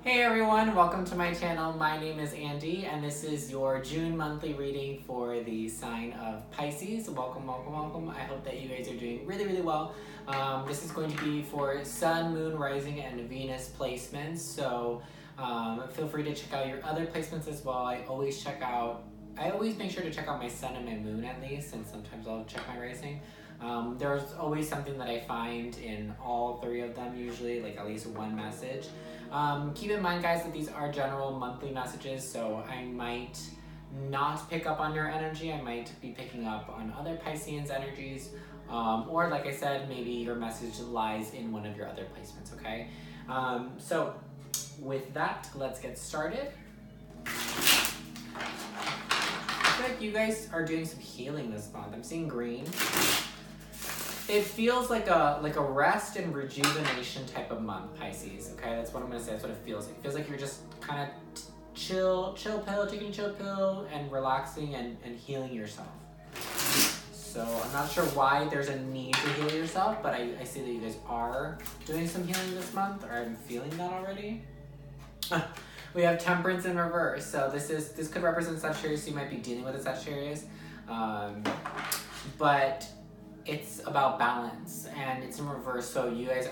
Hey everyone, welcome to my channel. My name is Andy and this is your June monthly reading for the sign of Pisces. Welcome, welcome, welcome. I hope that you guys are doing really well. This is going to be for Sun, Moon, Rising, and Venus placements. So feel free to check out your other placements as well. I always make sure to check out my Sun and my Moon at least, and sometimes I'll check my Rising. There's always something that I find in all three of them, usually, like at least one message. Keep in mind, guys, that these are general monthly messages, so I might not pick up on your energy. I might be picking up on other Pisceans energies, or like I said, maybe your message lies in one of your other placements, okay? So with that, let's get started. I feel like you guys are doing some healing this month. I'm seeing green. It feels like a rest and rejuvenation type of month, Pisces. Okay, that's what I'm gonna say. That's what it feels like. It feels like you're just kind of chill pill, taking a chill pill, and relaxing and healing yourself. So I'm not sure why there's a need to heal yourself, but I see that you guys are doing some healing this month, or I'm feeling that already. We have Temperance in reverse, so this could represent Sagittarius. So you might be dealing with a Sagittarius, but it's about balance and it's in reverse. So you guys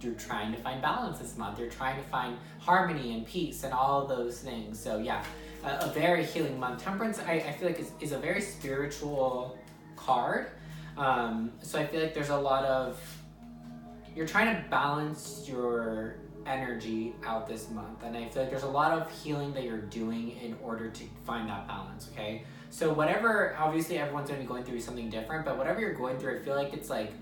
you're trying to find balance this month. You're trying to find harmony and peace and all of those things. So yeah, a very healing month. Temperance, I feel like is a very spiritual card. So I feel like there's a lot of, you're trying to balance your energy out this month, and I feel like there's a lot of healing that you're doing in order to find that balance, okay? So whatever, obviously everyone's going to be going through something different, but whatever you're going through, I feel like it's like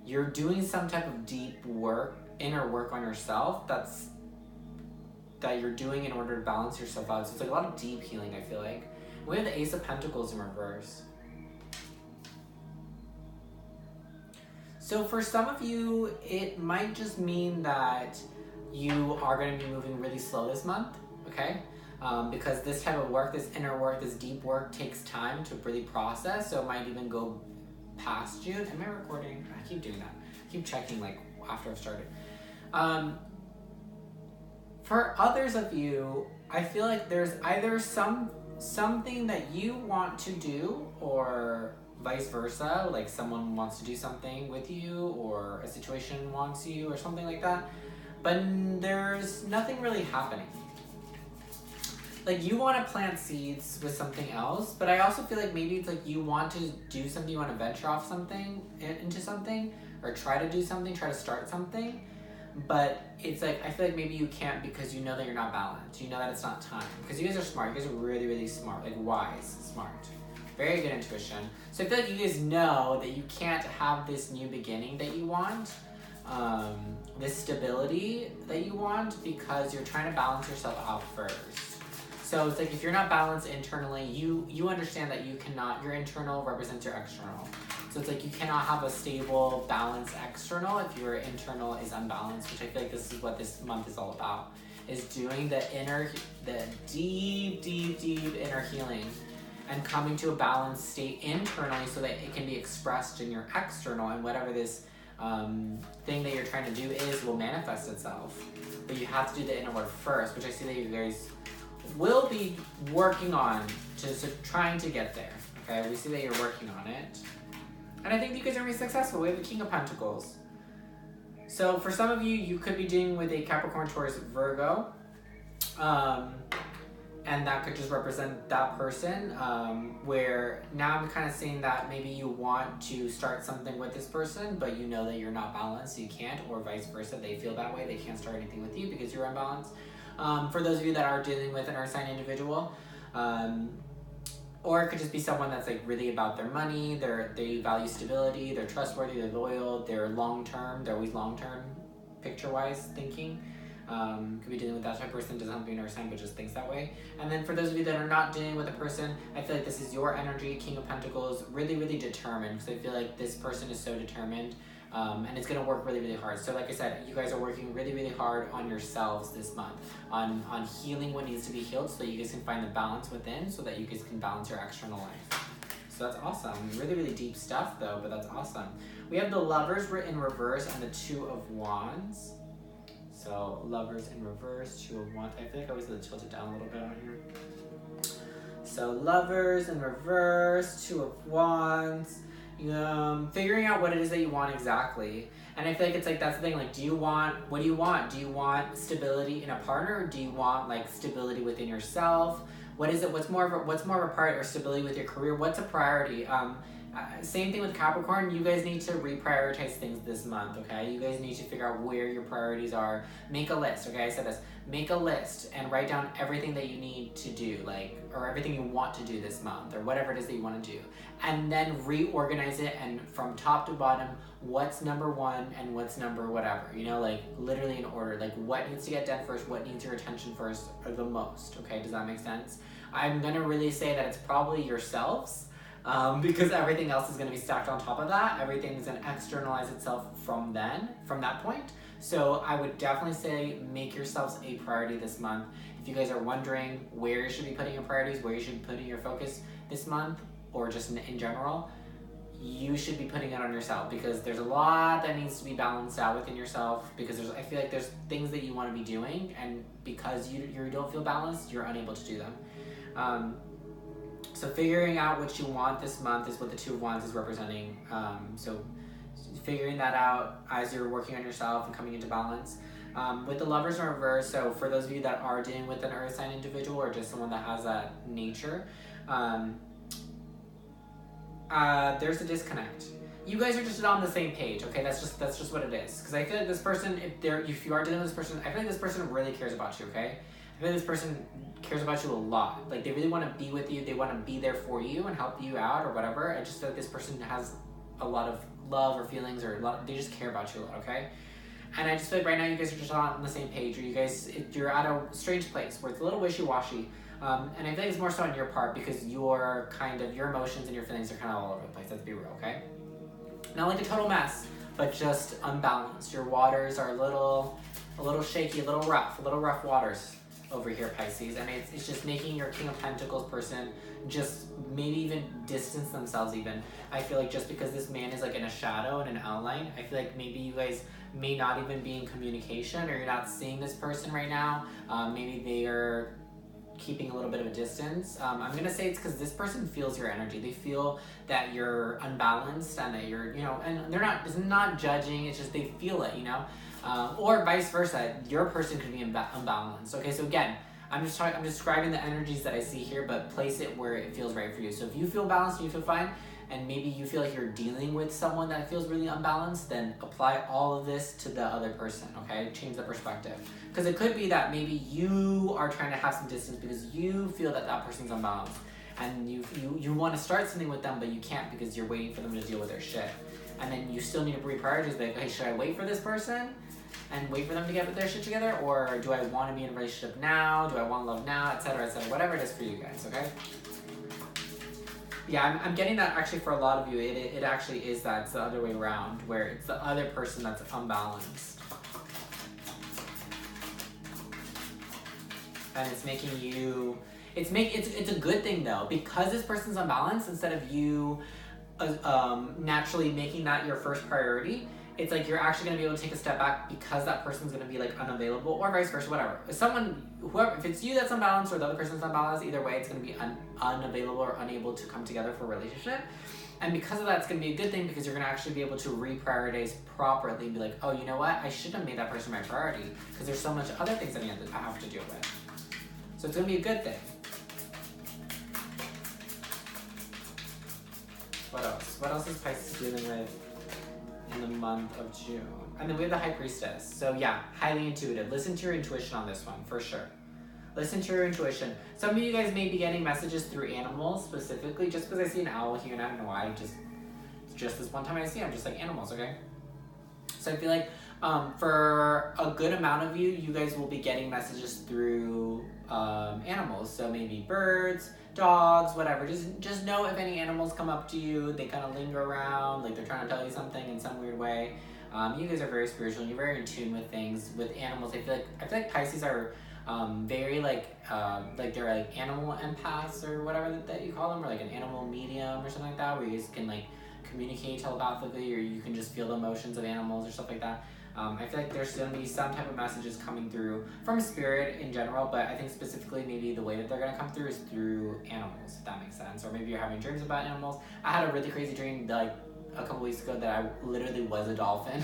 you're doing some type of deep work, inner work on yourself that you're doing in order to balance yourself out. So it's like a lot of deep healing, I feel like. We have the Ace of Pentacles in reverse. So for some of you, it might just mean that you are going to be moving really slow this month, okay? Because this type of work, this inner work, this deep work takes time to really process, so it might even go past you. Am I recording? I keep doing that. I keep checking like after I've started. For others of you, I feel like there's either something that you want to do, or vice versa, like someone wants to do something with you, or a situation wants you, or something like that, but there's nothing really happening. Like you want to plant seeds with something else, but I also feel like maybe it's like you want to do something, you want to venture off something, into something, or try to do something, try to start something, but it's like, I feel like maybe you can't because you know that you're not balanced. You know that it's not time. Because you guys are smart. You guys are really smart, like wise, smart. Very good intuition. So I feel like you guys know that you can't have this new beginning that you want, this stability that you want, because you're trying to balance yourself out first. So it's like if you're not balanced internally, you understand that you cannot, your internal represents your external. So it's like you cannot have a stable, balanced external if your internal is unbalanced, which I feel like this is what this month is all about, is doing the deep inner healing and coming to a balanced state internally so that it can be expressed in your external, and whatever this thing that you're trying to do will manifest itself. But you have to do the inner work first, which I see that you guys will be working on, trying to get there. Okay, we see that you're working on it, and I think you guys are going to be successful. We have the King of Pentacles. So for some of you, you could be dealing with a Capricorn, Taurus, Virgo, and that could just represent that person, where now I'm kind of saying that maybe you want to start something with this person, but you know that you're not balanced, so you can't, or vice versa, they feel that way, they can't start anything with you because you're unbalanced. For those of you that are dealing with an earth sign individual, or it could just be someone that's like really about their money, they value stability, they're trustworthy, they're loyal, they're long-term, they're always long-term, picture-wise thinking. Could be dealing with that type of person, doesn't have to be an earth sign, but just thinks that way. And then for those of you that are not dealing with a person, I feel like this is your energy, King of Pentacles, really determined, because I feel like this person is so determined, and it's going to work really hard. So like I said, you guys are working really hard on yourselves this month, on healing what needs to be healed, so that you guys can find the balance within, so that you guys can balance your external life. So that's awesome. Really deep stuff though, but that's awesome. We have the Lovers in reverse and the Two of Wands. So Lovers in reverse, Two of Wands. I feel like I always have to tilt it down a little bit on here. So Lovers in reverse, Two of Wands. Figuring out what it is that you want exactly. And I feel like it's like, that's the thing, like, what do you want? Do you want stability in a partner, or do you want like stability within yourself? What is it? What's more of a priority, or stability with your career? What's a priority? Same thing with Capricorn. You guys need to reprioritize things this month, okay? You guys need to figure out where your priorities are. Make a list, okay? I said this. Make a list and write down everything that you need to do, like, or everything you want to do this month, or whatever it is that you want to do. And then reorganize it, and from top to bottom, what's number one and what's number whatever, you know, like literally in order, like what needs to get done first, what needs your attention first or the most, okay? Does that make sense? I'm gonna really say that it's probably yourselves, because everything else is going to be stacked on top of that. Everything is going to externalize itself from that point. So I would definitely say make yourselves a priority this month. If you guys are wondering where you should be putting your priorities, where you should be putting your focus this month, or just in general, you should be putting it on yourself, because there's a lot that needs to be balanced out within yourself, because I feel like there's things that you want to be doing, and because you don't feel balanced, you're unable to do them. So figuring out what you want this month is what the Two of Wands is representing. So figuring that out as you're working on yourself and coming into balance. With the Lovers in reverse, so for those of you that are dealing with an earth sign individual, or just someone that has that nature, there's a disconnect. You guys are just not on the same page, okay? That's just what it is. Because I feel like this person, if you are dealing with this person, I feel like this person really cares about you, okay? I feel like this person cares about you a lot. Like, they really want to be with you. They want to be there for you and help you out or whatever. I just feel like this person has a lot of love or feelings, or they just care about you a lot, okay? And I just feel like right now you guys are just not on the same page, or you're at a strange place where it's a little wishy-washy. And I think it's more so on your part, because your emotions and your feelings are kind of all over the place. Let's be real, okay? Not like a total mess, but just unbalanced. Your waters are a little shaky, a little rough waters over here, Pisces. And it's just making your King of Pentacles person just maybe even distance themselves even. I feel like just because this man is like in a shadow and an outline, I feel like maybe you guys may not even be in communication, or you're not seeing this person right now. Maybe they are keeping a little bit of a distance. I'm gonna say it's because this person feels your energy. They feel that you're unbalanced, and that you're, and it's not judging, it's just they feel it, or vice versa. Your person could be unbalanced. Okay, so again, I'm describing the energies that I see here, but place it where it feels right for you. So if you feel balanced and you feel fine, and maybe you feel like you're dealing with someone that feels really unbalanced, then apply all of this to the other person, okay? Change the perspective. Because it could be that maybe you are trying to have some distance because you feel that person's unbalanced. And you want to start something with them, but you can't because you're waiting for them to deal with their shit. And then you still need to reprioritize, like, hey, should I wait for this person and wait for them to get their shit together? Or do I want to be in a relationship now? Do I want love now? Etc., etc., whatever it is for you guys, okay? Yeah, I'm getting that actually for a lot of you. It actually is that. It's the other way around, where it's the other person that's unbalanced. And it's making you... It's a good thing, though. Because this person's unbalanced, instead of you naturally making that your first priority, it's like you're actually going to be able to take a step back because that person's going to be like unavailable, or vice versa, whatever. If it's you that's unbalanced or the other person's unbalanced, either way, it's going to be unavailable or unable to come together for a relationship. And because of that, it's going to be a good thing, because you're going to actually be able to reprioritize properly and be like, oh, you know what? I shouldn't have made that person my priority because there's so much other things that I have to deal with. So it's going to be a good thing. What else? What else is Pisces dealing with in the month of June? And then we have the High Priestess. So yeah, highly intuitive. Listen to your intuition on this one, for sure. Listen to your intuition. Some of you guys may be getting messages through animals specifically, just because I see an owl here, and I don't know why, just this one time I see, I'm just like, animals, okay? So I feel like for a good amount of you, you guys will be getting messages through animals. So maybe birds, dogs, whatever. Just know if any animals come up to you, they kind of linger around, like they're trying to tell you something in some weird way. You guys are very spiritual, and you're very in tune with things. With animals, I feel like Pisces are very like they're like animal empaths or whatever that you call them, or like an animal medium or something like that, where you guys can like communicate telepathically, or you can just feel the emotions of animals or stuff like that. I feel like there's going to be some type of messages coming through from spirit in general, but I think specifically maybe the way that they're going to come through is through animals, if that makes sense. Or maybe you're having dreams about animals. I had a really crazy dream like a couple weeks ago that I literally was a dolphin.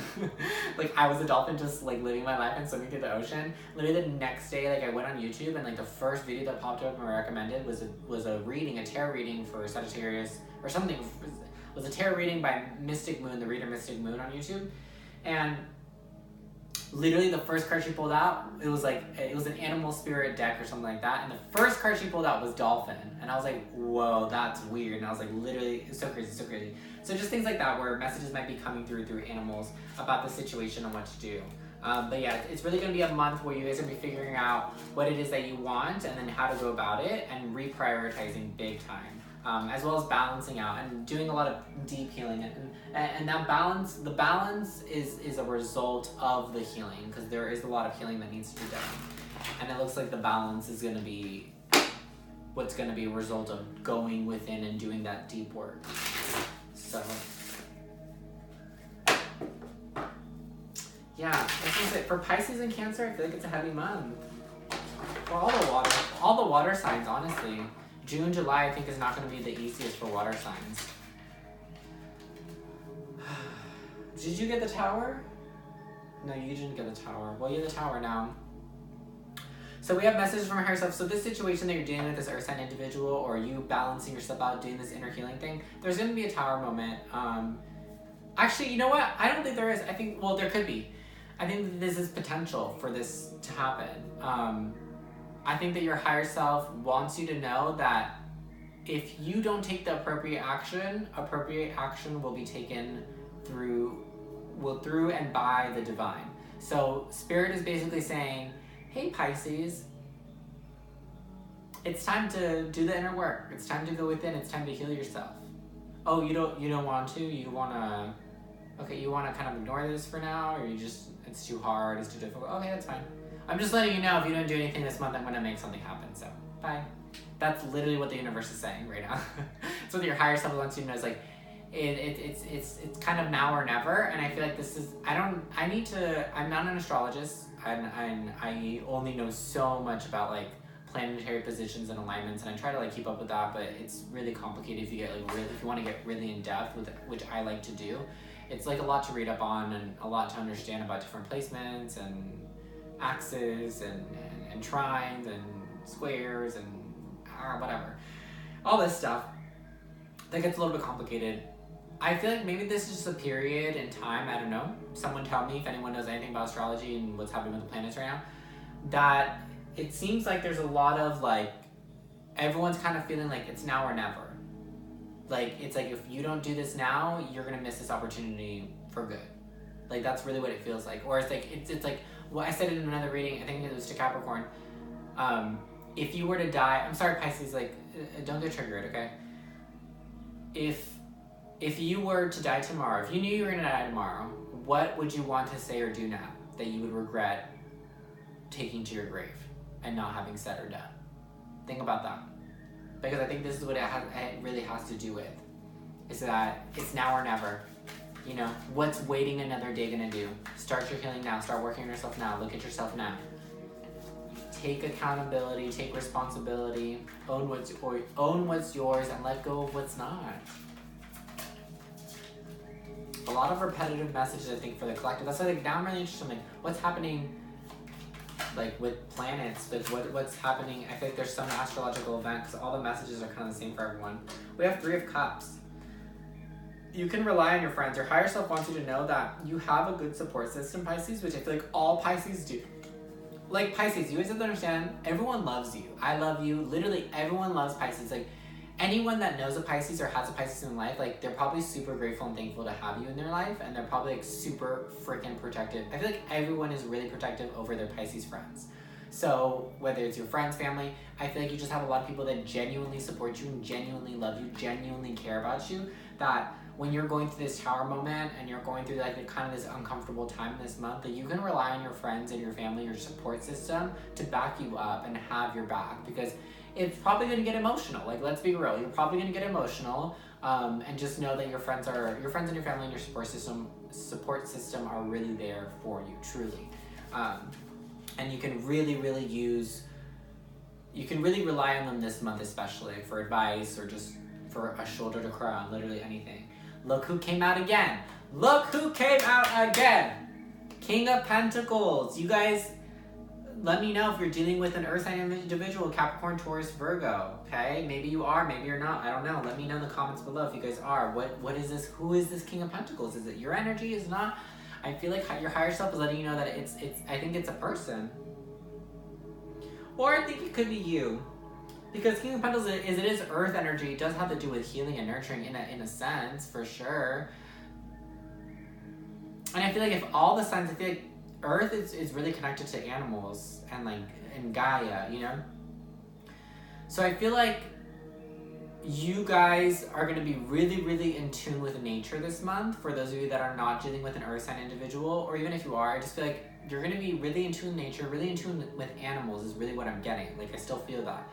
Like I was a dolphin just like living my life and swimming through the ocean. Literally the next day, like I went on YouTube and like the first video that popped up and recommended was a reading, a tarot reading for Sagittarius or something. It was a tarot reading by Mystic Moon, the reader Mystic Moon on YouTube. And literally the first card she pulled out, it was an animal spirit deck or something like that, and the first card she pulled out was dolphin, and I was like, whoa, that's weird. And I was like, literally, it's so crazy, so crazy. So just things like that where messages might be coming through animals about the situation and what to do. But yeah, it's really going to be a month where you guys are going to be figuring out what it is that you want and then how to go about it and reprioritizing big time. As well as balancing out and doing a lot of deep healing, and that balance, the balance is a result of the healing, because there is a lot of healing that needs to be done, and it looks like the balance is going to be what's going to be a result of going within and doing that deep work. So yeah, that's it for Pisces and Cancer. I feel like it's a heavy month for all the water signs, honestly. June, July, I think is not going to be the easiest for water signs. Did you get the Tower? No, you didn't get the Tower. Well, you're the Tower now. So we have messages from higher self. So this situation that you're dealing with, this earth sign individual, or you balancing yourself out, doing this inner healing thing, there's going to be a Tower moment. Actually, you know what? I don't think there is. I think, well, there could be. I think that this is potential for this to happen. I think that your higher self wants you to know that if you don't take the appropriate action will be taken through and by the divine. So Spirit is basically saying, hey Pisces, it's time to do the inner work. It's time to go within. It's time to heal yourself. Oh, you don't want to? You want to, okay, you want to kind of ignore this for now, or it's too hard, it's too difficult? Okay, that's fine. I'm just letting you know if you don't do anything this month, I'm going to make something happen. So, bye. That's literally what the universe is saying right now. It's what your higher self wants you to know. Is like, it's kind of now or never. And I feel like this is, I'm not an astrologist. I only know so much about like planetary positions and alignments, and I try to like keep up with that, but it's really complicated if you get like if you want to get really in depth with it, which I like to do. It's like a lot to read up on and a lot to understand about different placements and axes and trines and squares and whatever, all this stuff that gets a little bit complicated. I feel like maybe this is just a period in time, I don't know, someone tell me if anyone knows anything about astrology and what's happening with the planets right now, that it seems like there's a lot of like, everyone's kind of feeling like it's now or never. Like, it's like if you don't do this now, you're gonna miss this opportunity for good. Like, that's really what it feels like. Or it's like, it's like, well, I said it in another reading, I think it was to Capricorn. If you were to die, I'm sorry Pisces, like, don't get triggered, okay? If you were to die tomorrow, if you knew you were gonna die tomorrow, what would you want to say or do now that you would regret taking to your grave and not having said or done? Think about that. Because I think this is what it really has to do with, is that it's now or never. You know, what's waiting another day gonna do? Start your healing now, start working on yourself now, look at yourself now. Take accountability, take responsibility, own what's yours, and let go of what's not. A lot of repetitive messages, I think, for the collective. That's why, like, now I'm really interested in, like, what's happening, like, with planets, like, what's happening. I think there's some astrological event, because all the messages are kind of the same for everyone. We have 3 of Cups. You can rely on your friends. Your higher self wants you to know that you have a good support system, Pisces, which I feel like all Pisces do. Like, Pisces, you guys have to understand, everyone loves you. I love you. Literally, everyone loves Pisces. Like, anyone that knows a Pisces or has a Pisces in life, like, they're probably super grateful and thankful to have you in their life, and they're probably, like, super freaking protective. I feel like everyone is really protective over their Pisces friends. So, whether it's your friends, family, I feel like you just have a lot of people that genuinely support you and genuinely love you, genuinely care about you, that when you're going through this Tower moment and you're going through like the kind of this uncomfortable time this month, that you can rely on your friends and your family, your support system to back you up and have your back, because it's probably going to get emotional. Like, let's be real, you're probably going to get emotional, and just know that your friends and your family and your support system support system are really there for you, truly. And you can really rely on them this month, especially for advice or just for a shoulder to cry on, literally anything. Look who came out again. Look who came out again. King of Pentacles. You guys, let me know if you're dealing with an earth sign individual, Capricorn, Taurus, Virgo, okay? Maybe you are, maybe you're not, I don't know. Let me know in the comments below if you guys are. What is this? Who is this King of Pentacles? Is it your energy? Is it not? I feel like your higher self is letting you know that I think it's a person. Or I think it could be you. Because King of Pentacles, it is earth energy. It does have to do with healing and nurturing in a sense, for sure. And I feel like if all the signs, I feel like Earth is really connected to animals and Gaia, you know? So I feel like you guys are going to be really in tune with nature this month. For those of you that are not dealing with an earth sign individual, or even if you are, I just feel like you're going to be really in tune with nature, really in tune with animals is really what I'm getting. Like, I still feel that.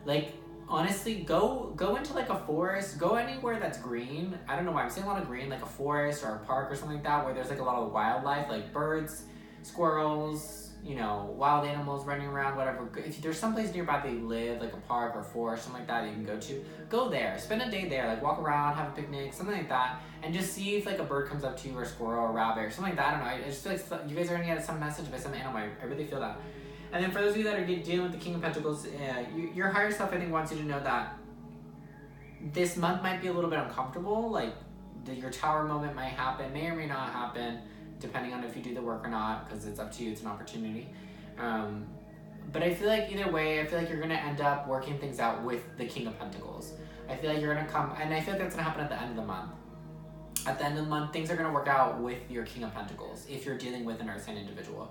Like, honestly, go into like a forest, go anywhere that's green. I don't know why I'm saying a lot of green, like a forest or a park or something like that, where there's like a lot of wildlife, like birds, squirrels, you know, wild animals running around, whatever. If there's someplace nearby that you live, like a park or forest, something like that you can go to, go there. Spend a day there, like walk around, have a picnic, something like that, and just see if like a bird comes up to you, or a squirrel or a rabbit or something like that. I don't know. I just feel like you guys are gonna get some message by some animal. I really feel that. And then for those of you that are dealing with the King of Pentacles, your higher self, I think, wants you to know that this month might be a little bit uncomfortable. Like, your tower moment might happen, may or may not happen, depending on if you do the work or not, because it's up to you. It's an opportunity. But I feel like either way, I feel like you're going to end up working things out with the King of Pentacles. I feel like you're going to come, and I feel like that's going to happen at the end of the month. At the end of the month, things are going to work out with your King of Pentacles if you're dealing with an earth sign individual.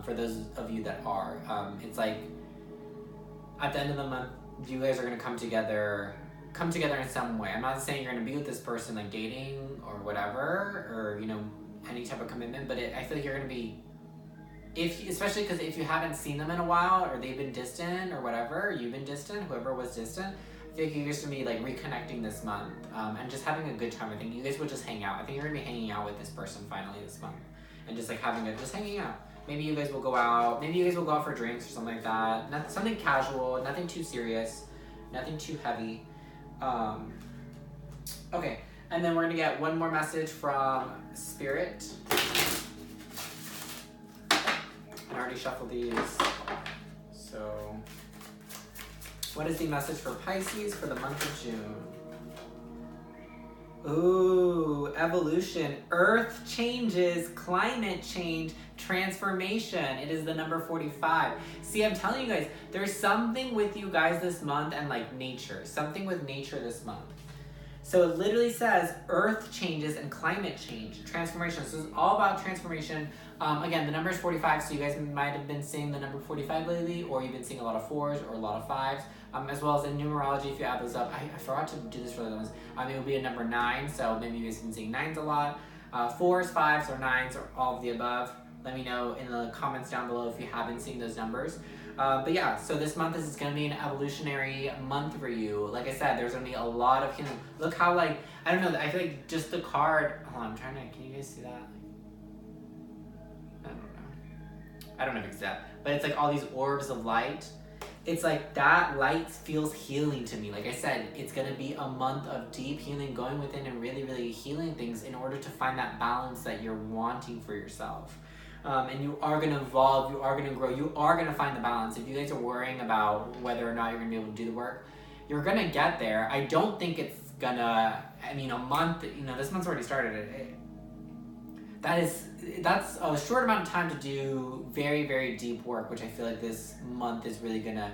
For those of you that are, it's like at the end of the month, you guys are going to come together in some way. I'm not saying you're going to be with this person like dating or whatever, or, you know, any type of commitment, but I feel like you're going to be, especially because if you haven't seen them in a while, or they've been distant or whatever, you've been distant, whoever was distant, I feel like you guys are going to be like reconnecting this month, and just having a good time. I think you guys would just hang out. I think you're going to be hanging out with this person finally this month, and just like just hanging out. Maybe you guys will go out. Maybe you guys will go out for drinks or something like that. Something casual, nothing too serious, nothing too heavy. Okay, and then we're gonna get one more message from Spirit. I already shuffled these. So, what is the message for Pisces for the month of June? Ooh, evolution, earth changes, climate change, transformation. It is the number 45. See, I'm telling you guys, there's something with you guys this month and like nature, something with nature this month. So it literally says earth changes and climate change, transformation. So it's all about transformation. Again, the number is 45, so you guys might have been seeing the number 45 lately, or you've been seeing a lot of 4s or a lot of 5s, as well as in numerology, if you add those up. I forgot to do this for the other ones. It would be a number 9, so maybe you guys have been seeing 9s a lot. 4s, 5s, or 9s, or all of the above. Let me know in the comments down below if you have been seeing those numbers. But yeah, so this month is going to be an evolutionary month for you. Like I said, there's going to be a lot of healing. Look how, like, I don't know, I feel like just the card, hold on, I'm trying to, can you guys see that? I don't know if it's that, but it's like all these orbs of light. It's like that light feels healing to me. Like I said, it's going to be a month of deep healing, going within and really healing things in order to find that balance that you're wanting for yourself. And you are going to evolve, you are going to grow, you are going to find the balance. If you guys are worrying about whether or not you're going to be able to do the work, you're going to get there. I don't think it's going to, I mean, a month, you know, this month's already started. That's a short amount of time to do very deep work, which I feel like this month is really going to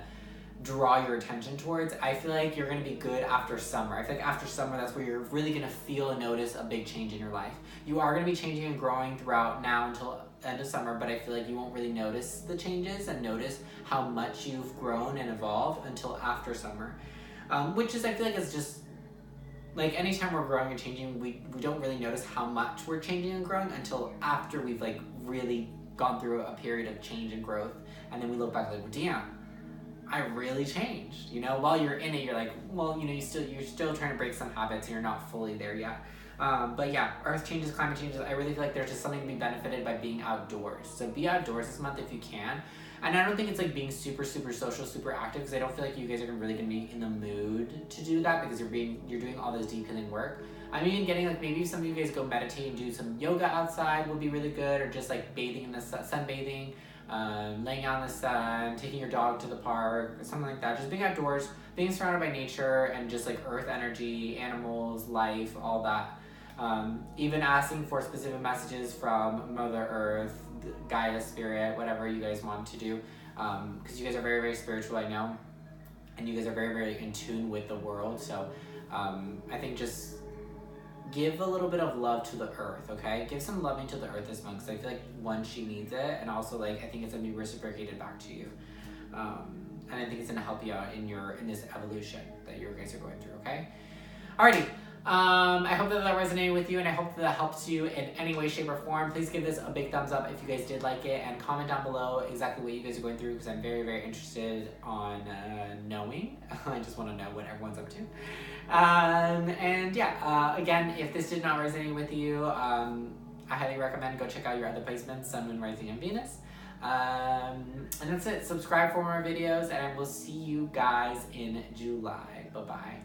draw your attention towards. I feel like you're going to be good after summer. I feel like after summer, that's where you're really going to feel and notice a big change in your life. You are going to be changing and growing throughout now until end of summer, but I feel like you won't really notice the changes and notice how much you've grown and evolved until after summer, which is, I feel like, is just like anytime we're growing and changing, we don't really notice how much we're changing and growing until after we've like really gone through a period of change and growth, and then we look back like, well, damn, I really changed. You know, while you're in it, you're like, well, you know, you're still trying to break some habits and you're not fully there yet. But yeah, earth changes, climate changes. I really feel like there's just something to be benefited by being outdoors. So be outdoors this month if you can. And I don't think it's like being super, super social, super active, because I don't feel like you guys are really gonna be in the mood to do that, because you're doing all this deep healing work. I'm even getting like maybe some of you guys go meditate and do some yoga outside would be really good, or just like bathing in the sunbathing, laying out in the sun, taking your dog to the park, something like that. Just being outdoors, being surrounded by nature and just like earth energy, animals, life, all that. Even asking for specific messages from Mother Earth, Gaia Spirit, whatever you guys want to do, because you guys are very, very spiritual, I know, and you guys are very, very in tune with the world. So I think just give a little bit of love to the earth, okay? Give some loving to the earth this month, because I feel like, one, she needs it, and also like I think it's gonna be reciprocated back to you, and I think it's gonna help you out in this evolution that you guys are going through, okay? Alrighty. I hope that resonated with you, and I hope that helps you in any way, shape, or form. Please give this a big thumbs up if you guys did like it, and comment down below exactly what you guys are going through, because I'm very, very interested on knowing. I just want to know what everyone's up to. And yeah, again, if this did not resonate with you, I highly recommend go check out your other placements, Sun, Moon, Rising, and Venus. And that's it. Subscribe for more videos, and I will see you guys in July. Bye-bye.